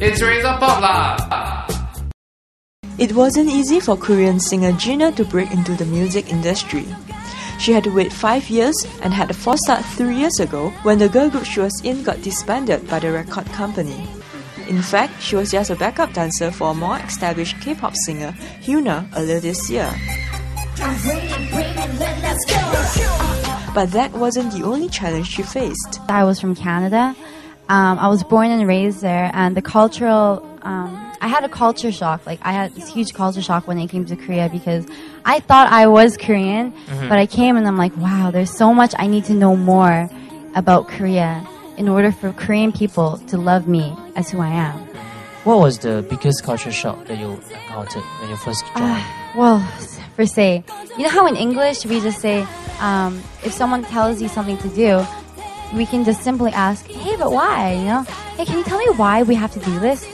It's Razor Pop lah! It wasn't easy for Korean singer G.NA to break into the music industry. She had to wait 5 years and had a false start 3 years ago when the girl group she was in got disbanded by the record company. In fact, she was just a backup dancer for a more established K-pop singer, Hyuna, earlier this year. But that wasn't the only challenge she faced. I was from Canada. I was born and raised there, and the cultural... I had a culture shock. Like, I had this huge culture shock when I came to Korea because I thought I was Korean, but I came and I'm like, wow, there's so much I need to know more about Korea in order for Korean people to love me as who I am. What was the biggest culture shock that you encountered when you first joined? Well, per se, you know how in English we just say, if someone tells you something to do, we can just simply ask, hey, but why? You know, hey, can you tell me why we have to do this?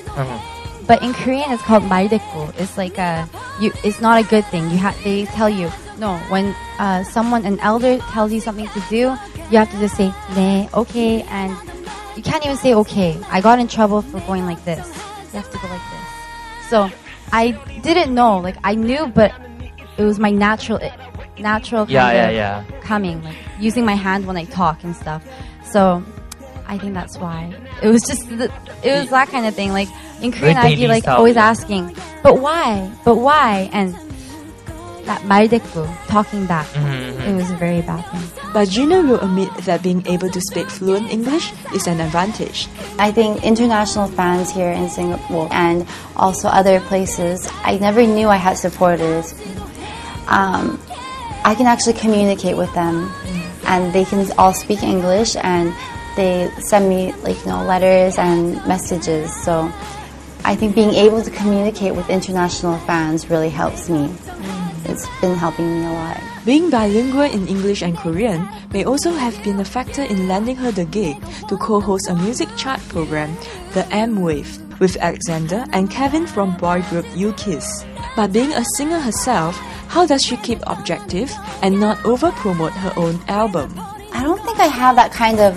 But in Korean, it's called 말대꾸. It's like it's not a good thing. They tell you no. When an elder tells you something to do, you have to just say 네, okay, and you can't even say okay. I got in trouble for going like this. You have to go like this. So I didn't know. Like I knew, but it was my natural kind of coming, like using my hand when I talk and stuff. So I think that's why it was just it was that kind of thing. Like in Korean, I'd be like always asking, but why? And that 말대꾸, talking back, it was a very bad thing. But G.NA will admit that being able to speak fluent English is an advantage. I think international fans here in Singapore and also other places, I never knew I had supporters. I can actually communicate with them, and they can all speak English, and they send me letters and messages. So I think being able to communicate with international fans really helps me. It's been helping me a lot. Being bilingual in English and Korean may also have been a factor in landing her the gig to co-host a music chart program, The M Wave, with Alexander and Kevin from boy group U-Kiss. But being a singer herself, how does she keep objective and not over-promote her own album? I don't think I have that kind of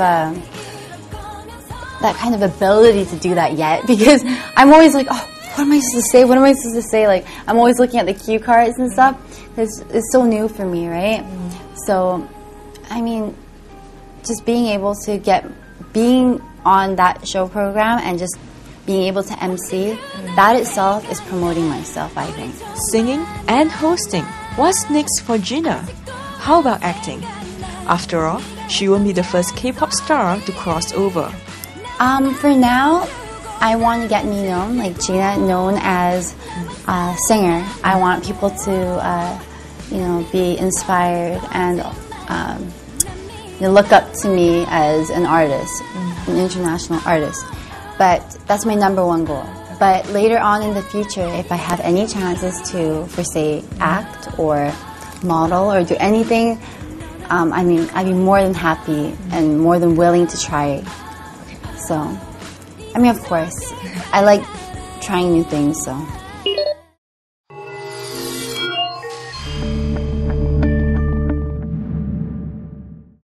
ability to do that yet, because I'm always like, oh, what am I supposed to say? What am I supposed to say? Like, I'm always looking at the cue cards and stuff. It's so new for me, right? So, I mean, just being able to being on that show program and just being able to MC, that itself is promoting myself, I think. Singing and hosting. What's next for G.NA? How about acting? After all, she won't be the first K-pop star to cross over. For now, I want to get me known, like G.NA, known as a singer. I want people to, be inspired and look up to me as an artist, an international artist. But that's my #1 goal. But later on in the future, if I have any chances to, for say, act or model or do anything, I'd be more than happy and more than willing to try. So, of course, I like trying new things, so.